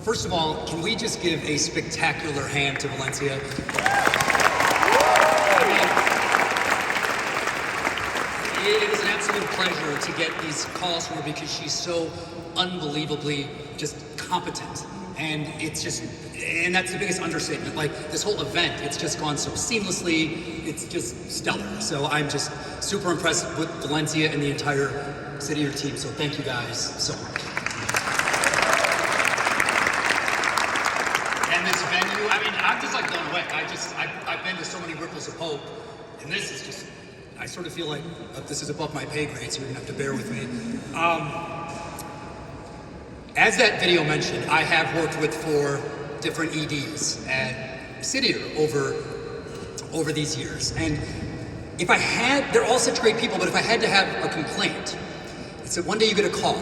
First of all, can we just give a spectacular hand to Valencia? It is an absolute pleasure to get these calls from her because she's so unbelievably just competent. And that's the biggest understatement. Like, this whole event, it's just gone so seamlessly. It's just stellar. So I'm just super impressed with Valencia and the entire City Year team. So thank you guys so much. And this venue, I'm just like blown away. I've been to so many Ripples of Hope, and this is just, I sort of feel like this is above my pay grade, so you're gonna have to bear with me. As that video mentioned, I have worked with 4 different EDs at City Year over these years. And if I had, they're all such great people, but if I had to have a complaint, it's that one day you get a call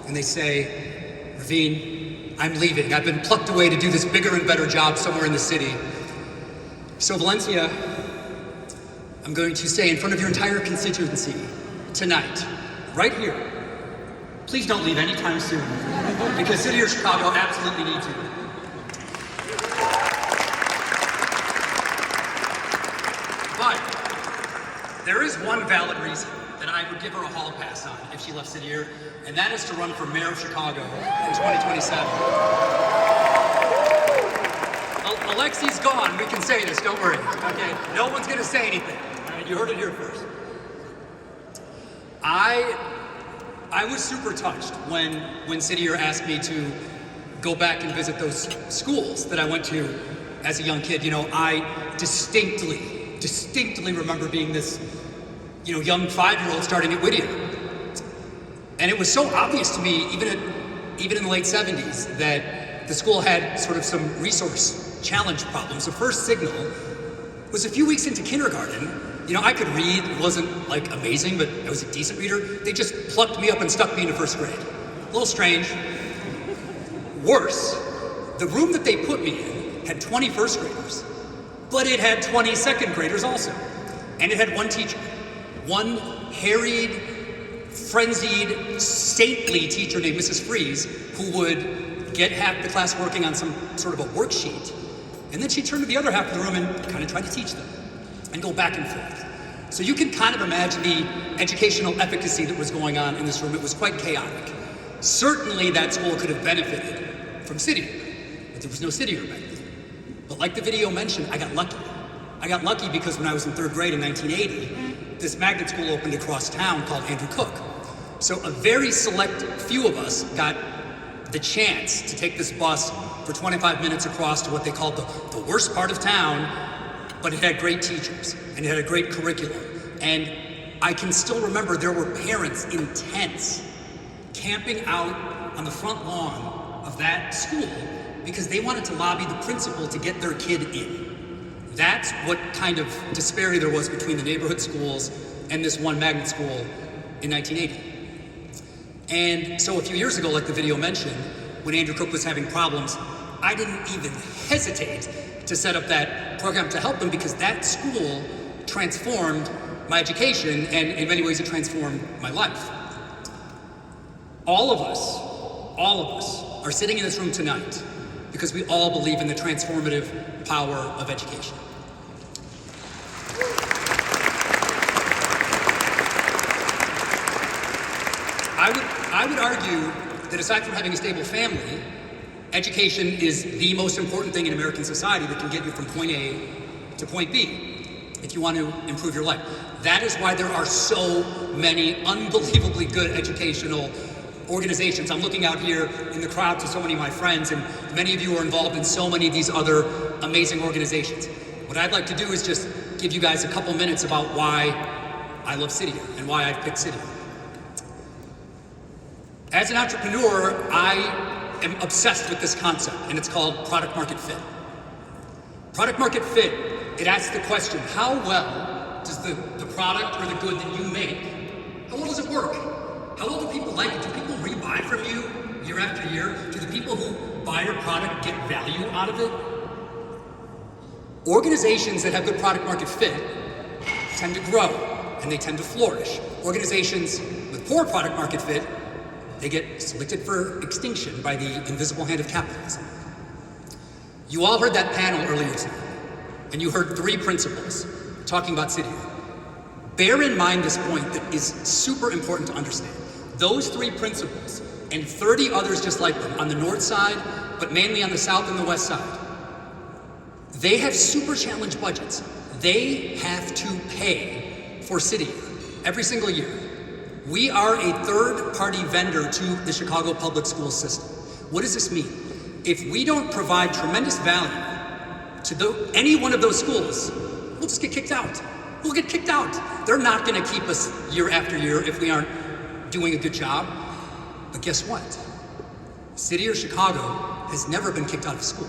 and they say, Ravin, I'm leaving. I've been plucked away to do this bigger and better job somewhere in the city. So Valencia, I'm going to say in front of your entire constituency tonight, right here, please don't leave anytime soon, because City of Chicago absolutely needs you. But there is one valid reason that I would give her a hall pass on if she left City Year, and that is to run for mayor of Chicago in 2027. Alexi's gone, we can say this, don't worry. Okay, no one's gonna say anything. All right, you heard it here first. I was super touched when City Year asked me to go back and visit those schools that I went to as a young kid. You know, I distinctly remember being this, young 5-year-old starting at Whittier. And it was so obvious to me, even in the late 70s, that the school had sort of some resource challenge problems. The first signal was a few weeks into kindergarten. I could read, it wasn't like amazing, but I was a decent reader. They just plucked me up and stuck me into first grade. A little strange. Worse, the room that they put me in had 20 first graders, but it had 20 second graders also. And it had one teacher, one harried, frenzied, saintly teacher named Mrs. Freeze, who would get half the class working on some sort of a worksheet, and then she'd turn to the other half of the room and kind of try to teach them, and go back and forth. So you can kind of imagine the educational efficacy that was going on in this room. It was quite chaotic. Certainly that school could have benefited from City Year, but there was no City Year back then. But like the video mentioned, I got lucky. I got lucky because when I was in 3rd grade in 1980, this magnet school opened across town called Andrew Cook. So a very select few of us got the chance to take this bus for 25 minutes across to what they called the worst part of town, but it had great teachers, and it had a great curriculum. And I can still remember there were parents in tents camping out on the front lawn of that school because they wanted to lobby the principal to get their kid in. That's what kind of disparity there was between the neighborhood schools and this one magnet school in 1980. And so a few years ago, like the video mentioned, when Andrew Cook was having problems, I didn't even hesitate to set up that program to help them because that school transformed my education, and in many ways it transformed my life. All of us are sitting in this room tonight because we all believe in the transformative power of education. I would argue that aside from having a stable family, education is the most important thing in American society that can get you from point A to point B if you want to improve your life. That is why there are so many unbelievably good educational organizations. I'm looking out here in the crowd to so many of my friends, and many of you are involved in so many of these other amazing organizations. What I'd like to do is just give you guys a couple minutes about why I love City Year and why I've picked City Year. As an entrepreneur, I am obsessed with this concept, and it's called product market fit. Product market fit, it asks the question, how well does the product or the good that you make, how well does it work? How well do people like it? Do people rebuy from you year after year? Do the people who buy your product get value out of it? Organizations that have good product market fit tend to grow, and they tend to flourish. Organizations with poor product market fit They get selected for extinction by the invisible hand of capitalism. You all heard that panel earlier today, and you heard 3 principles talking about City Year. Bear in mind this point that is super important to understand. Those 3 principles and 30 others just like them on the north side, but mainly on the south and the west side, they have super challenged budgets. They have to pay for City Year every single year. We are a third-party vendor to the Chicago public school system. What does this mean? If we don't provide tremendous value to any one of those schools, we'll just get kicked out. We'll get kicked out. They're not gonna keep us year after year if we aren't doing a good job. But guess what? City of Chicago has never been kicked out of school.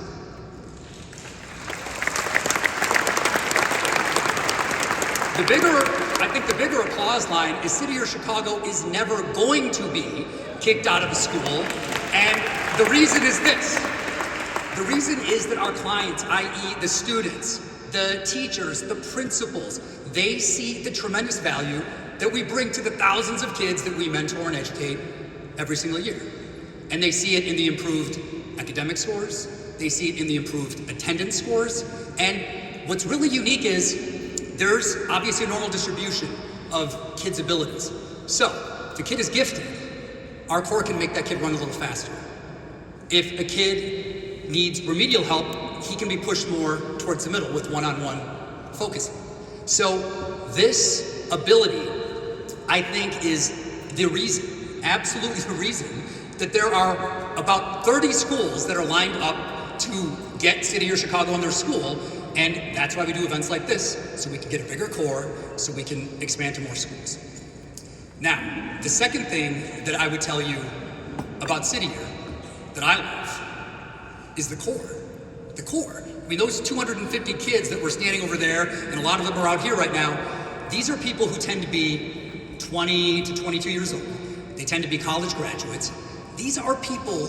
I think the bigger applause line is City of Chicago is never going to be kicked out of a school. And the reason is this. The reason is that our clients, i.e. the students, the teachers, the principals, they see the tremendous value that we bring to the thousands of kids that we mentor and educate every single year. And they see it in the improved academic scores, they see it in the improved attendance scores, and what's really unique is there's obviously a normal distribution of kids' abilities. So, if a kid is gifted, our core can make that kid run a little faster. If a kid needs remedial help, he can be pushed more towards the middle with one-on-one focusing. So this ability, I think, is the reason, absolutely the reason, that there are about 30 schools that are lined up to get City of Chicago in their school, and that's why we do events like this, so we can get a bigger core, so we can expand to more schools. Now, the second thing that I would tell you about City Year that I love is the core. The core. I mean, those 250 kids that were standing over there, and a lot of them are out here right now, these are people who tend to be 20 to 22 years old. They tend to be college graduates. These are people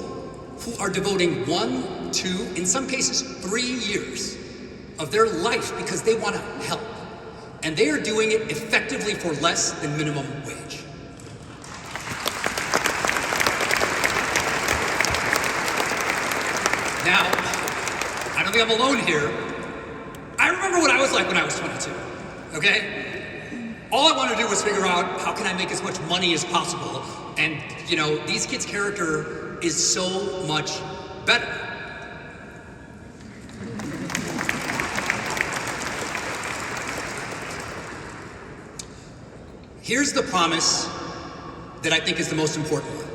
who are devoting 1, 2, in some cases 3 years of their life because they want to help. And they are doing it effectively for less than minimum wage. Now, I don't think I'm alone here. I remember what I was like when I was 22, okay? All I wanted to do was figure out how can I make as much money as possible. And, you know, these kids' character is so much better. Here's the promise that I think is the most important one.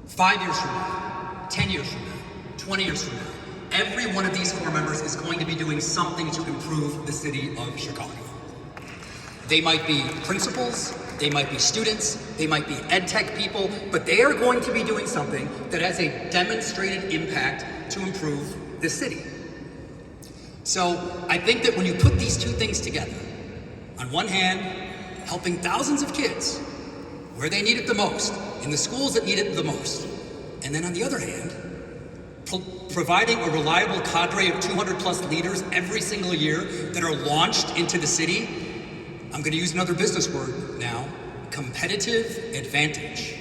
5 years from now, 10 years from now, 20 years from now, every one of these core members is going to be doing something to improve the city of Chicago. They might be principals, they might be students, they might be ed tech people, but they are going to be doing something that has a demonstrated impact to improve the city. So I think that when you put these two things together, on one hand, helping thousands of kids where they need it the most, in the schools that need it the most, and then on the other hand, providing a reliable cadre of 200 plus leaders every single year that are launched into the city, I'm going to use another business word now, competitive advantage.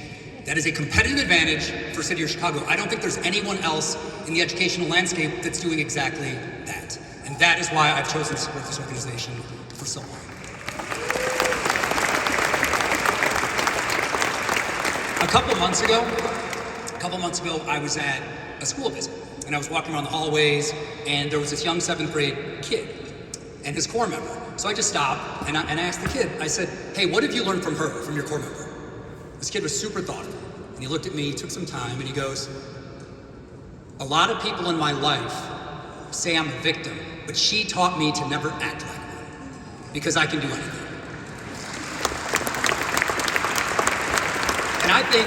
That is a competitive advantage for City of Chicago. I don't think there's anyone else in the educational landscape that's doing exactly that. And that is why I've chosen to support this organization for so long. A couple months ago, I was at a school visit, and I was walking around the hallways, and there was this young 7th grade kid and his core member. So I just stopped, and I asked the kid, I said, hey, what have you learned from her, from your core member? This kid was super thoughtful, and he looked at me, took some time, and he goes, a lot of people in my life say I'm a victim, but she taught me to never act like one, because I can do anything. And I think,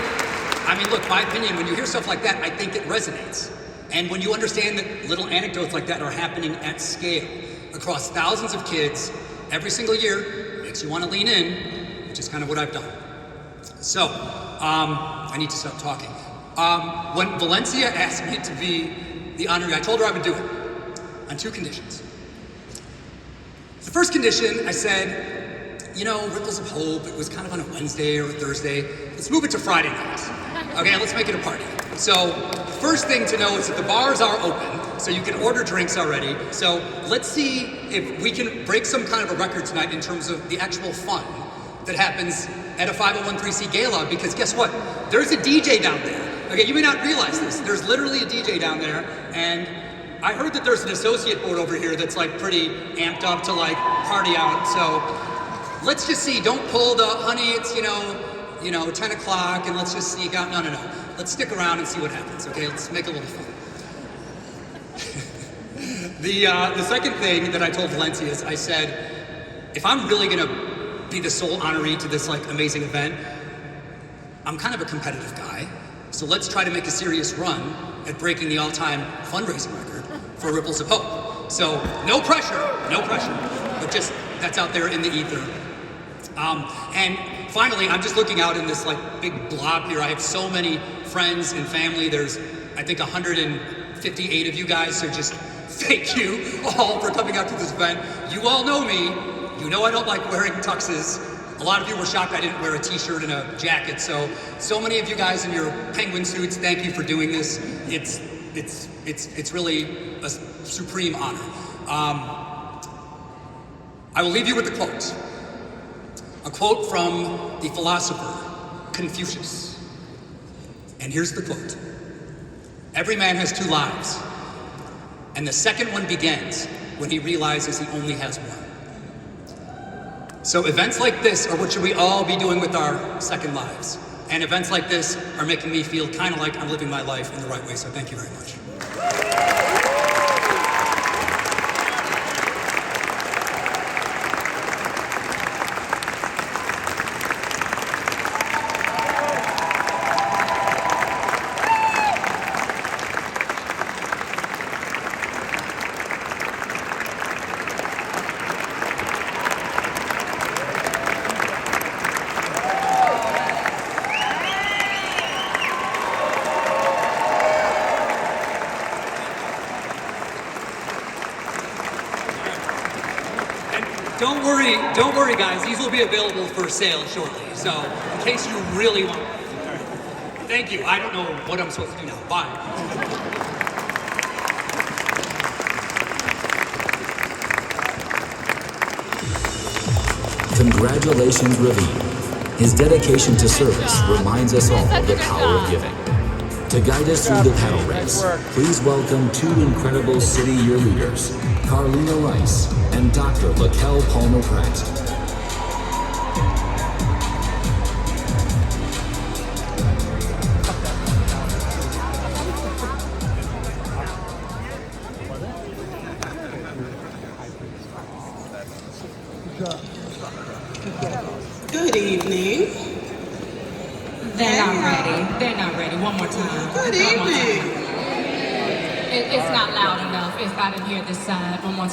look, my opinion, when you hear stuff like that, I think it resonates. And when you understand that little anecdotes like that are happening at scale across thousands of kids every single year, it makes you want to lean in, which is kind of what I've done. So, I need to stop talking. When Valencia asked me to be the honoree, I told her I would do it on 2 conditions. The first condition, I said, Ripples of Hope, it was kind of on a Wednesday or a Thursday. Let's move it to Friday night. Okay, let's make it a party. So, first thing to know is that the bars are open, so you can order drinks already. So, let's see if we can break some kind of a record tonight in terms of the actual fun that happens at a 501c gala, because guess what? There's a DJ down there. Okay, you may not realize this. There's literally a DJ down there, and I heard that there's an associate board over here that's like pretty amped up to like party out. So let's just see. Don't pull the honey. It's 10 o'clock, and let's just sneak out. No. Let's stick around and see what happens. Okay, let's make a little fun. The second thing that I told Valencia is I said, if I'm really gonna be the sole honoree to this like amazing event, I'm kind of a competitive guy. So let's try to make a serious run at breaking the all-time fundraising record for Ripples of Hope. So no pressure, but just that's out there in the ether. And finally, I'm just looking out in this like big blob here. I have so many friends and family. There's, I think, 158 of you guys. So just thank you all for coming out to this event. You all know me. You know I don't like wearing tuxes. A lot of you were shocked I didn't wear a t-shirt and a jacket. So many of you guys in your penguin suits, thank you for doing this. It's really a supreme honor. I will leave you with a quote. A quote from the philosopher Confucius. And here's the quote. Every man has two lives, and the second one begins when he realizes he only has one. So events like this are what should we all be doing with our second lives. And events like this are making me feel kind of like I'm living my life in the right way. So thank you very much. Don't worry, guys. These will be available for sale shortly. So, in case you really want. Thank you. I don't know what I'm supposed to do now. Bye. Congratulations, Ravin. His dedication to service reminds us all of the power of giving. To guide us through the paddle race, please welcome two incredible city year leaders, Carlina Rice and Dr. Laquel Palmer-Pratt. Good evening. They're not ready. One more time. Good evening. It's not loud enough. If I didn't hear this side, one more time.